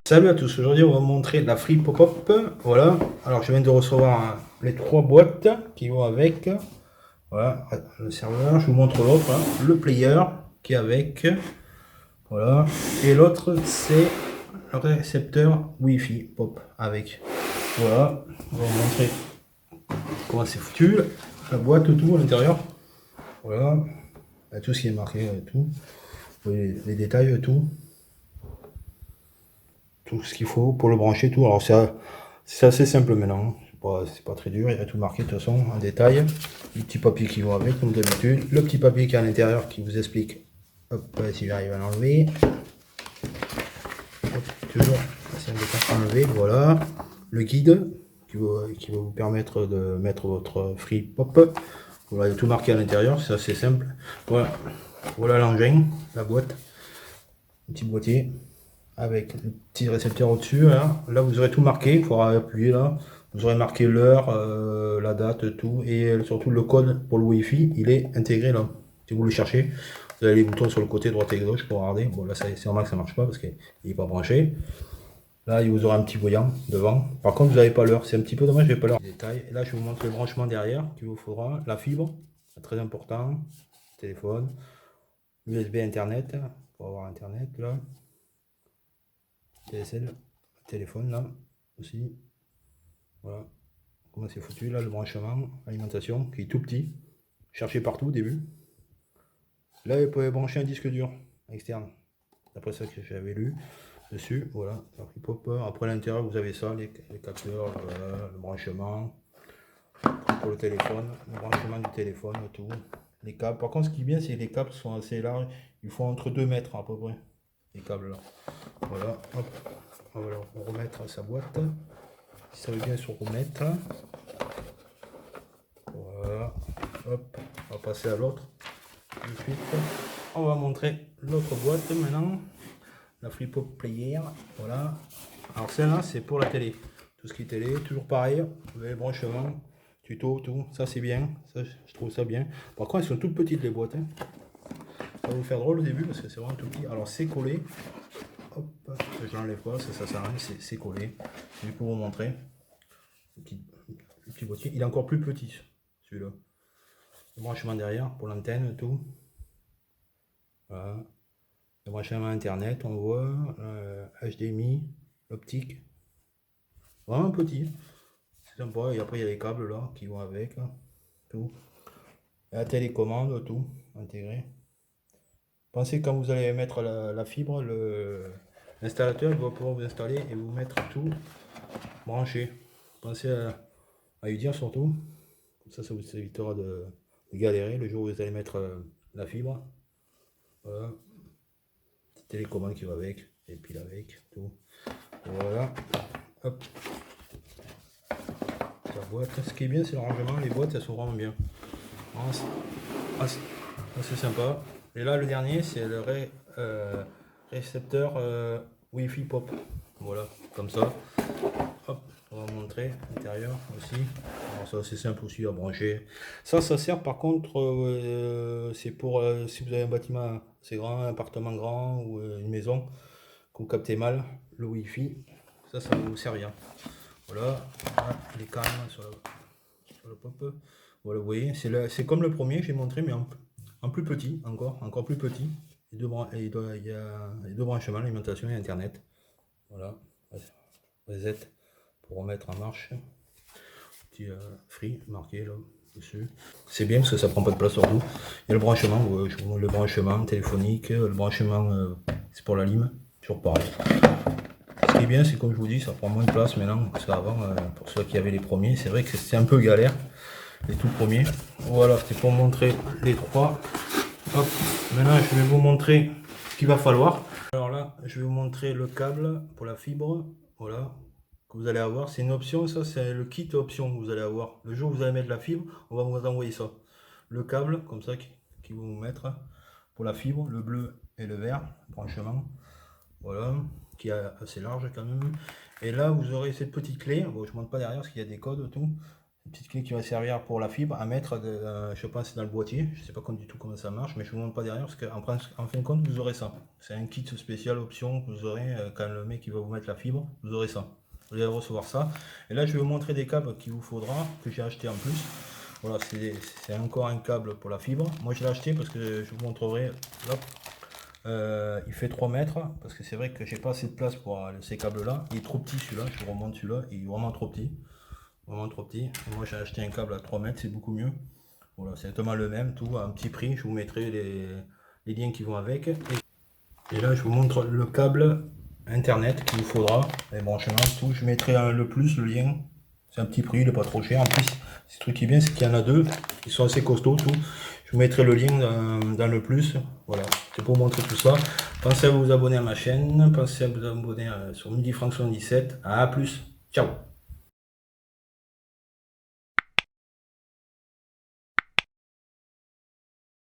Salut à tous, aujourd'hui on va vous montrer la Free Pop-Up. Voilà, alors je viens de recevoir les 3 boîtes qui vont avec. Voilà, le serveur, je vous montre l'autre, le player qui est avec. Voilà, et l'autre c'est le récepteur Wi-Fi Pop avec. Voilà, on va vous montrer comment c'est foutu, la boîte, tout à l'intérieur. Voilà, tout ce qui est marqué, tout. Vous voyez les détails, tout ce qu'il faut pour le brancher, tout. Alors c'est assez simple maintenant, c'est pas très dur, il y a tout marqué de toute façon en détail. Les petits papiers qui vont avec, comme d'habitude. Le petit papier qui est à l'intérieur qui vous explique, hop, si j'arrive à l'enlever. Toujours assez embêtant à enlever, voilà. Le guide qui va vous permettre de mettre votre Free Pop. Voilà, il y a tout marqué à l'intérieur, c'est assez simple. Voilà, voilà l'engin, la boîte, un petit boîtier avec le petit récepteur au-dessus. Là, vous aurez tout marqué, il faudra appuyer là. Vous aurez marqué l'heure, la date, tout, et surtout le code pour le Wi-Fi, il est intégré là. Si vous le cherchez, vous avez les boutons sur le côté droite et gauche pour regarder. Bon, là, c'est normal que ça marche pas parce qu'il n'est pas branché. Là, il vous aura un petit voyant devant. Par contre, vous n'avez pas l'heure. C'est un petit peu dommage, je n'ai pas l'heure. Détail. Et là, je vous montre le branchement derrière qu'il vous faudra. La fibre, c'est très important. Téléphone. USB Internet, pour avoir Internet là. TSL, téléphone là aussi. Voilà comment c'est foutu là, le branchement, alimentation qui est tout petit. Cherchez partout au début. Là, vous pouvez brancher un disque dur externe. D'après ça que j'avais lu dessus. Voilà, après l'intérieur, vous avez ça, les capteurs, le branchement pour le téléphone, le branchement du téléphone, tout. Les câbles. Par contre, ce qui est bien, c'est que les câbles sont assez larges. Il faut entre 2 mètres à peu près. Les câbles là. Voilà, hop. On va remettre sa boîte. Si ça veut bien se remettre. Voilà, hop, on va passer à l'autre. Ensuite, on va montrer l'autre boîte maintenant, la Free Pop Player. Voilà, alors celle-là c'est pour la télé, tout ce qui est télé, toujours pareil, vous avez le branchement, tuto, tout, ça c'est bien, ça, je trouve ça bien. Par contre, elles sont toutes petites les boîtes, hein. Ça va vous faire drôle au début parce que c'est vraiment tout petit. Alors c'est collé, hop, je l'enlève pas, ça sert à rien, c'est collé. Je vais pour vous montrer le petit boîtier, il est encore plus petit celui-là. Le branchement derrière pour l'antenne, tout. Voilà. Le branchement internet, on voit HDMI, l'optique. Vraiment petit. C'est sympa. Et après, il y a les câbles là qui vont avec. Tout. Et la télécommande, tout intégré. Pensez quand vous allez mettre la fibre, l'installateur va pouvoir vous installer et vous mettre tout branché. Pensez à lui dire surtout. Comme ça vous évitera de galérer le jour où vous allez mettre la fibre. Voilà. Petite télécommande qui va avec, et puis avec, tout. Voilà. Hop. La boîte. Ce qui est bien, c'est le rangement. Les boîtes, elles sont vraiment bien. C'est sympa. Et là, le dernier, c'est le récepteur Wi-Fi Pop. Voilà, comme ça. Hop, on va montrer l'intérieur aussi. Alors ça, c'est simple aussi à brancher. Ça sert par contre, c'est pour si vous avez un bâtiment assez grand, un appartement grand ou une maison que vous captez mal le Wi-Fi. Ça va vous servir. Voilà, les cannes sur le pop. Voilà, vous voyez, c'est comme le premier que j'ai montré, mais en plus petit, encore plus petit. Il y a les deux branchements, l'alimentation et Internet. Voilà, reset pour remettre en marche. Petit free marqué là dessus. C'est bien parce que ça prend pas de place surtout. Il y a le branchement, je vous montre le branchement téléphonique, le branchement c'est pour la lime, toujours pareil. Ce qui est bien, c'est comme je vous dis, ça prend moins de place maintenant que ça avant. Pour ceux qui avaient les premiers, c'est vrai que c'est un peu galère, les tout premiers. Voilà, c'est pour montrer les trois. Hop, maintenant je vais vous montrer ce qu'il va falloir. Alors là, je vais vous montrer le câble pour la fibre. Voilà, que vous allez avoir. C'est une option, ça c'est le kit option que vous allez avoir. Le jour où vous allez mettre la fibre, on va vous envoyer ça. Le câble, comme ça, qui va vous mettre pour la fibre, le bleu et le vert, branchement. Voilà, qui est assez large quand même. Et là, vous aurez cette petite clé. Bon, je ne montre pas derrière parce qu'il y a des codes, tout. Une petite clé qui va servir pour la fibre à mettre, je pense, dans le boîtier. Je sais pas du tout comment ça marche, mais je vous montre pas derrière parce qu'en fin de compte, vous aurez ça. C'est un kit spécial option que vous aurez quand le mec il va vous mettre la fibre, vous aurez ça. Vous allez recevoir ça. Et là, je vais vous montrer des câbles qu'il vous faudra, que j'ai acheté en plus. Voilà, c'est encore un câble pour la fibre. Moi, je l'ai acheté parce que je vous montrerai. Hop, il fait 3 mètres parce que c'est vrai que j'ai pas assez de place pour ces câbles là. Il est trop petit celui-là, je vous remonte celui-là, il est vraiment trop petit. Vraiment trop petit. Et moi j'ai acheté un câble à 3 mètres, c'est beaucoup mieux. Voilà, c'est exactement le même, tout à un petit prix. Je vous mettrai les liens qui vont avec. Et là je vous montre le câble internet qu'il vous faudra. Les branchements, tout. Je mettrai le plus, le lien. C'est un petit prix, il n'est pas trop cher. En plus, ce truc qui est bien, c'est qu'il y en a deux. Ils sont assez costauds, tout. Je vous mettrai le lien dans le plus. Voilà, c'est pour vous montrer tout ça. Pensez à vous abonner à ma chaîne. Pensez à vous abonner sur Midi Franck 77. À plus. Ciao.